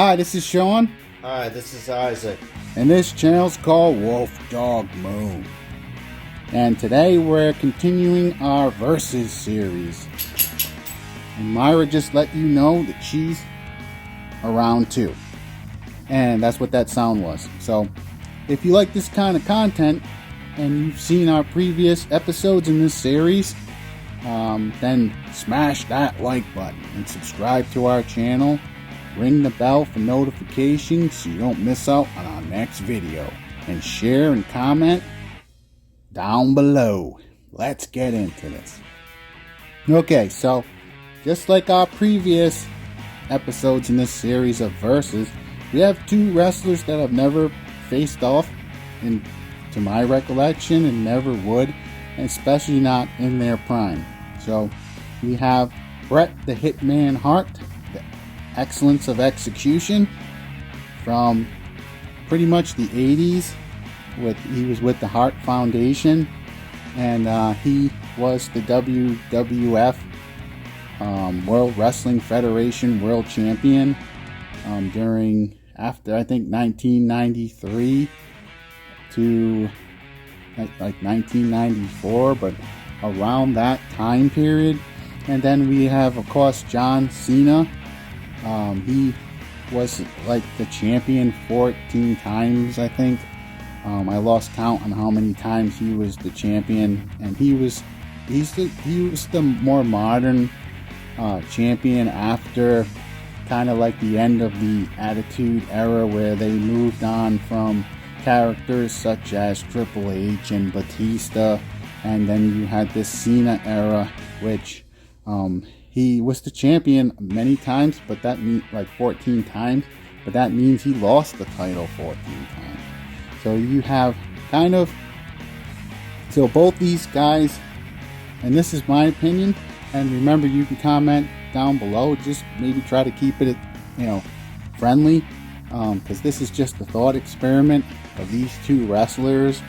Hi, this is Sean, Hi, this is Isaac. and this channel's called Wolf Dog Moon. And today we're continuing our Versus series. And Myra just let you know that she's around too. And that's what that sound was. So, if you like this kind of content, and you've seen our previous episodes in this series, then smash that like button and subscribe to our channel. Ring the bell for notifications so you don't miss out on our next video. And share and comment down below. Let's get into this. Okay, so just like our previous episodes in this series of Versus, we have two wrestlers that have never faced off, to my recollection, and never would, especially not in their prime. So we have Bret The Hitman Hart, the excellence of execution, from pretty much the 80s. He was with the Hart Foundation, and he was the WWF World Wrestling Federation World Champion after I think 1993 to like 1994, but around that time period. And then we have, of course, John Cena. He was like the champion 14 times, I think. I lost count on how many times he was the champion, and he was the more modern champion after kind of like the end of the Attitude Era, where they moved on from characters such as Triple H and Batista, and then you had this Cena era, which he was the champion many times, but that means like 14 times, but that means he lost the title 14 times. So you have so both these guys, and this is my opinion, and remember, you can comment down below. Just maybe try to keep it, friendly, because this is just a thought experiment of these two wrestlers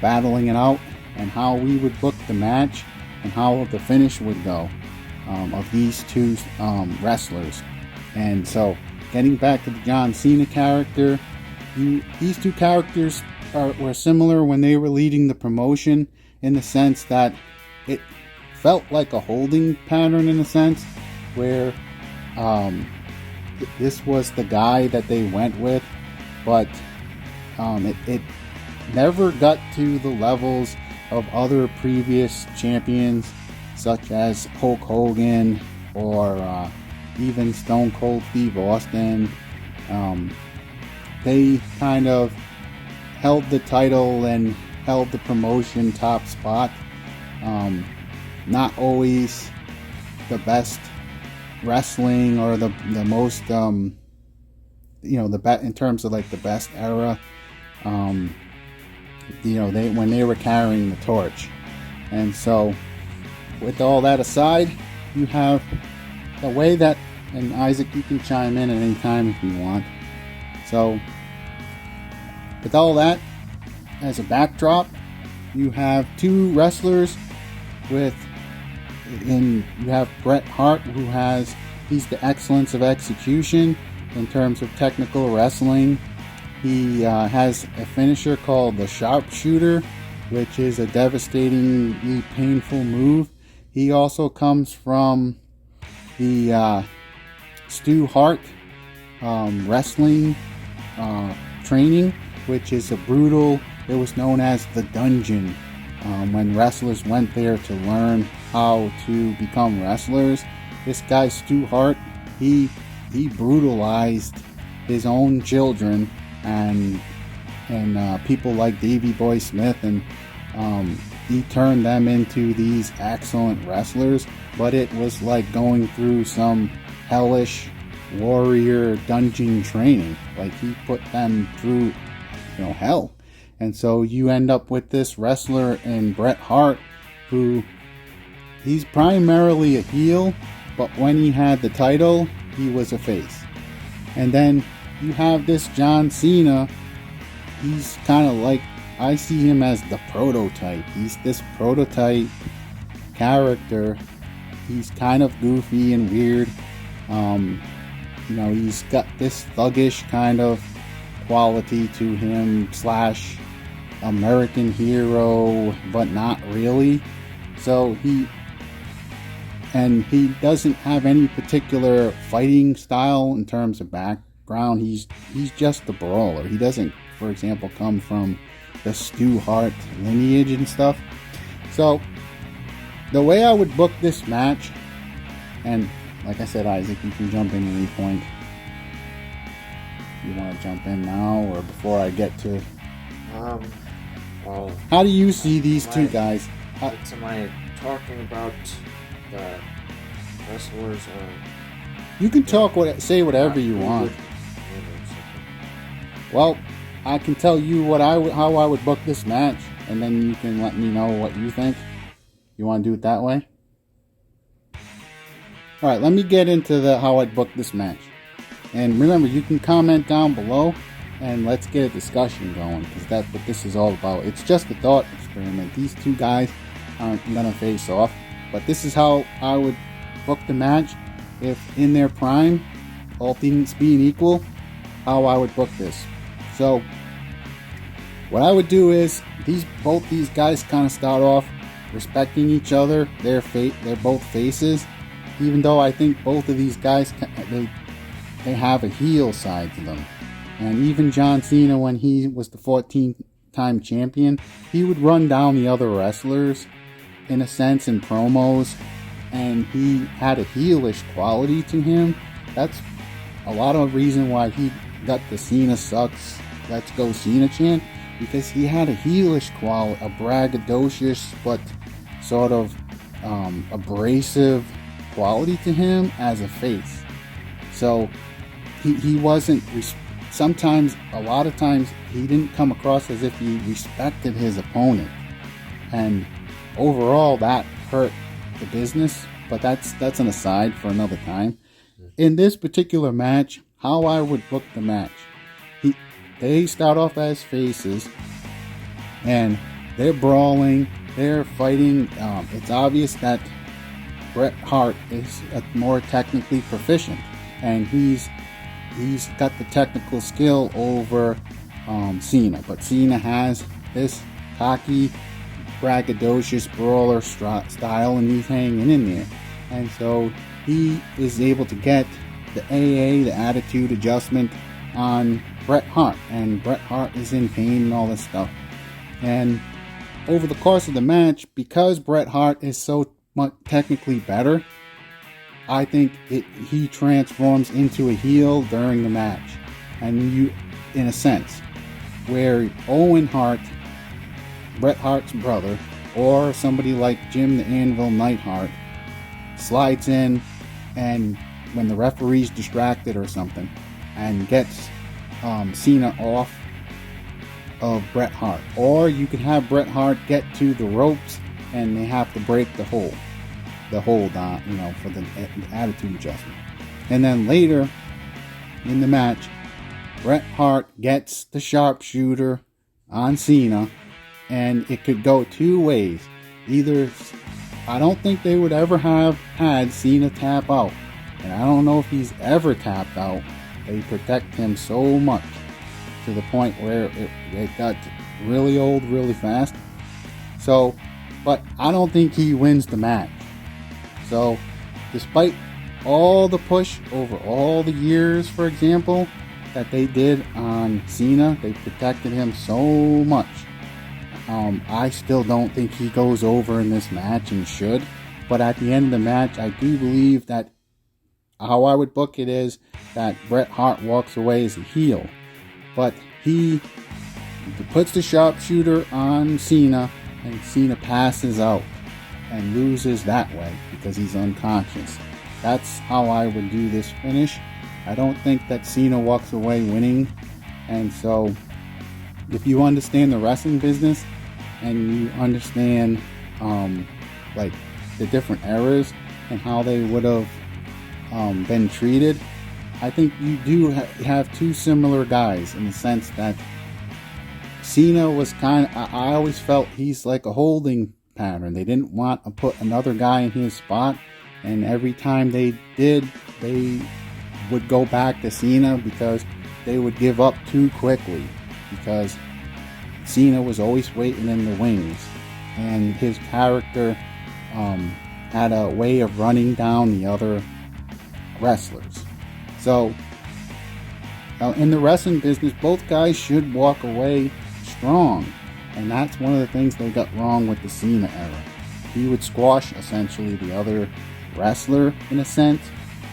battling it out, and how we would book the match, and how the finish would go of these two wrestlers. And so, getting back to the John Cena character, these two characters were similar when they were leading the promotion, in the sense that it felt like a holding pattern, in a sense, where this was the guy that they went with, but it never got to the levels of other previous champions, such as Hulk Hogan or even Stone Cold Steve Austin. They kind of held the title and held the promotion top spot. Not always the best wrestling, or the most in terms of like the best era. When they were carrying the torch. And so, with all that aside, you have the way that, and Isaac, you can chime in at any time if you want. So, with all that as a backdrop, you have two wrestlers you have Bret Hart, he's the excellence of execution in terms of technical wrestling. He has a finisher called the sharpshooter, which is a devastatingly painful move. He also comes from the Stu Hart wrestling training, which is it was known as the dungeon, when wrestlers went there to learn how to become wrestlers. This guy Stu Hart, he brutalized his own children and people like Davey Boy Smith, and he turned them into these excellent wrestlers. But it was like going through some hellish warrior dungeon training. Like, he put them through hell. And so you end up with this wrestler in Bret Hart, who he's primarily a heel, but when he had the title, he was a face. And then you have this John Cena. He's kind of like, I see him as the prototype. He's this prototype character. He's kind of goofy and weird. he's got this thuggish kind of quality to him, slash American hero, but not really. So he doesn't have any particular fighting style in terms of background. He's just the brawler. He doesn't, for example, come from the Stu Hart lineage and stuff. So the way I would book this match, and like I said, Isaac, you can jump in at any point. You want to jump in now or before I get to... Well... How do you see these two guys? Am I talking about the wrestlers or... You can say whatever you want. Well, I can tell you how I would book this match, and then you can let me know what you think. You want to do it that way? Alright, let me get into how I'd book this match. And remember, you can comment down below, and let's get a discussion going, because that's what this is all about. It's just a thought experiment. These two guys aren't going to face off, but this is how I would book the match if in their prime, all things being equal, how I would book this. So, what I would do is, both these guys kind of start off respecting each other. They're both faces, even though I think both of these guys, they have a heel side to them. And even John Cena, when he was the 14th-time champion, he would run down the other wrestlers, in a sense, in promos, and he had a heelish quality to him. That's a lot of reason why he got the Cena sucks, let's go Cena chant, because he had a heelish quality, a braggadocious but sort of abrasive quality to him as a face. So he wasn't, sometimes, a lot of times, he didn't come across as if he respected his opponent. And overall, that hurt the business, but that's an aside for another time. In this particular match, how I would book the match, they start off as faces, and they're brawling, they're fighting. It's obvious that Bret Hart is more technically proficient, and he's got the technical skill over Cena, but Cena has this cocky, braggadocious brawler style, and he's hanging in there. And so he is able to get the AA, the attitude adjustment, on Bret Hart, and Bret Hart is in pain and all this stuff. And over the course of the match, because Bret Hart is so much technically better, I think he transforms into a heel during the match. And you, in a sense, where Owen Hart, Bret Hart's brother, or somebody like Jim the Anvil Neidhart, slides in, and when the referee's distracted or something, and gets Cena off of Bret Hart. Or you can have Bret Hart get to the ropes, and they have to break the hold on, for the attitude adjustment. And then later in the match, Bret Hart gets the sharpshooter on Cena, and it could go two ways. Either, I don't think they would ever have had Cena tap out, and I don't know if he's ever tapped out. They protect him so much to the point where it got really old really fast. So, but I don't think he wins the match. So, despite all the push over all the years, for example, that they did on Cena, they protected him so much. I still don't think he goes over in this match, and should. But at the end of the match, I do believe that how I would book it is that Bret Hart walks away as a heel. But he puts the sharpshooter on Cena, and Cena passes out and loses that way because he's unconscious. That's how I would do this finish. I don't think that Cena walks away winning. And so, if you understand the wrestling business and you understand like the different eras and how they would have been treated, I think you do have two similar guys, in the sense that Cena was I always felt he's like a holding pattern. They didn't want to put another guy in his spot, and every time they did, they would go back to Cena because they would give up too quickly, because Cena was always waiting in the wings, and his character had a way of running down the other wrestlers. So in the wrestling business, both guys should walk away strong, and that's one of the things they got wrong with the Cena era. He would squash essentially the other wrestler in a sense,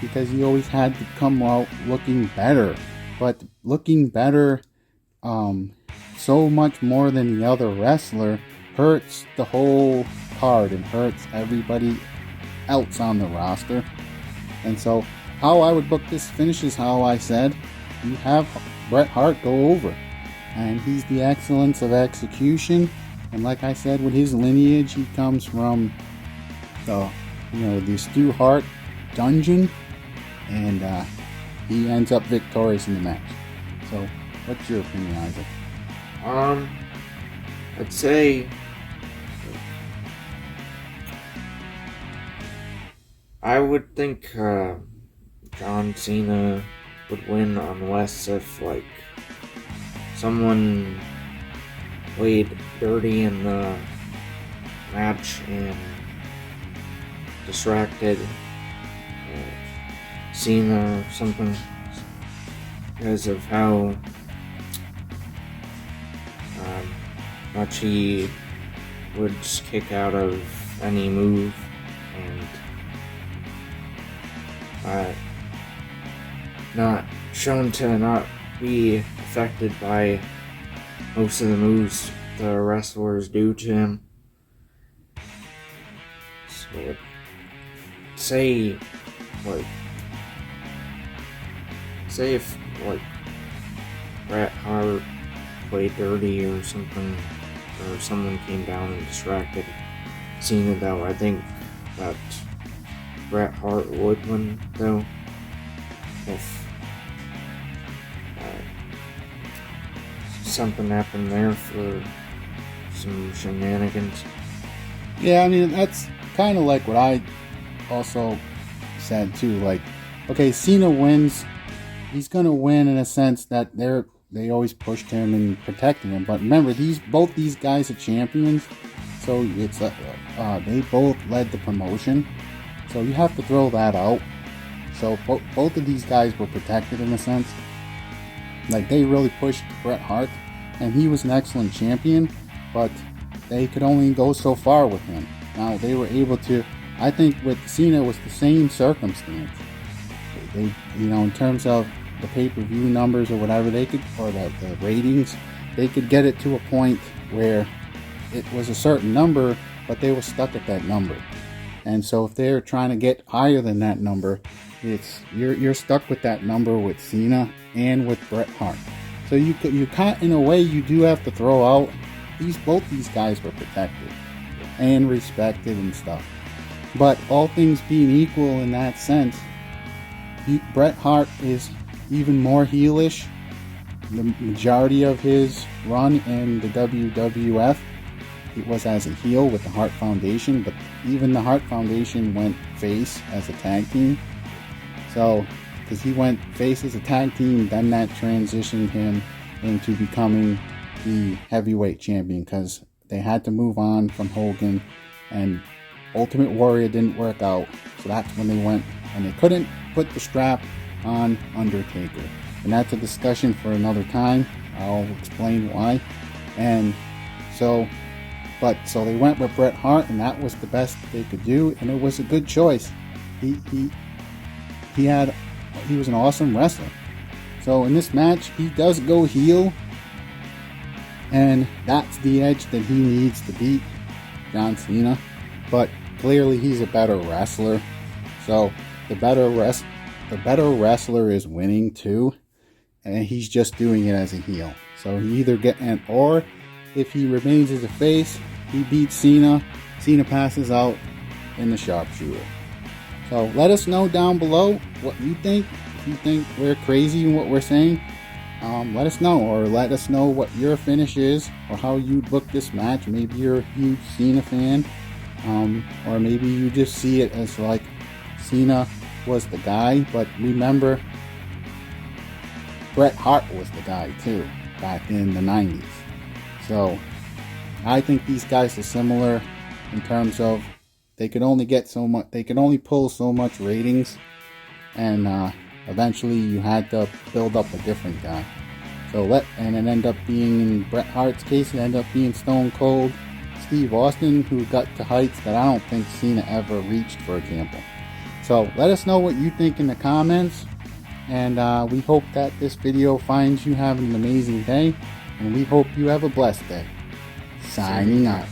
because he always had to come out looking better, but looking better so much more than the other wrestler hurts the whole card and hurts everybody else on the roster. And so how I would book this finish is how I said: you have Bret Hart go over, and he's the excellence of execution. And like I said, with his lineage, he comes from the Stu Hart dungeon, and he ends up victorious in the match. So what's your opinion, Isaac? I'd say I would think John Cena would win, unless if someone played dirty in the match and distracted Cena or something, because of how much he would just kick out of any move, and not shown to not be affected by most of the moves the wrestlers do to him. So say if Bret Hart played dirty or something, or someone came down and distracted Cena, though, I think that Bret Hart would win, though, if something happened there for some shenanigans. Yeah, I mean, that's kind of like what I also said too. Okay, Cena wins. He's gonna win in a sense that they always pushed him and protected him. But remember, both these guys are champions, so it's they both led the promotion. So you have to throw that out. So both of these guys were protected in a sense. They really pushed Bret Hart, and he was an excellent champion, but they could only go so far with him. Now they were able to. I think with Cena was the same circumstance. They, in terms of the pay-per-view numbers or whatever, they could, or the ratings, they could get it to a point where it was a certain number, but they were stuck at that number. And so if they're trying to get higher than that number, you're stuck with that number with Cena and with Bret Hart. So you can't, in a way, you do have to throw out both these guys were protected and respected and stuff. But all things being equal in that sense, Bret Hart is even more heelish. The majority of his run in the WWF, it was as a heel with the Hart Foundation, but even the Hart Foundation went face as a tag team. So, because he went face as a tag team, then that transitioned him into becoming the heavyweight champion, because they had to move on from Hogan, and Ultimate Warrior didn't work out. So that's when they went, and they couldn't put the strap on Undertaker. And that's a discussion for another time. I'll explain why. And so they went with Bret Hart, and that was the best they could do, and it was a good choice. He was an awesome wrestler. So in this match, he does go heel, and that's the edge that he needs to beat John Cena. But clearly he's a better wrestler. So the better wrestler is winning too, and he's just doing it as a heel. So he either or if he remains as a face, he beats Cena. Cena passes out in the sharpshooter. So let us know down below what you think. If you think we're crazy in what we're saying, let us know, or let us know what your finish is, or how you'd book this match. Maybe you're a huge Cena fan, or maybe you just see it as Cena was the guy. But remember, Bret Hart was the guy too, back in the 90s. So I think these guys are similar in terms of they could only get so much, they could only pull so much ratings, and eventually you had to build up a different guy. So and it ended up being, in Bret Hart's case, it ended up being Stone Cold Steve Austin, who got to heights that I don't think Cena ever reached, for example. So let us know what you think in the comments, and we hope that this video finds you having an amazing day, and we hope you have a blessed day. Signing out.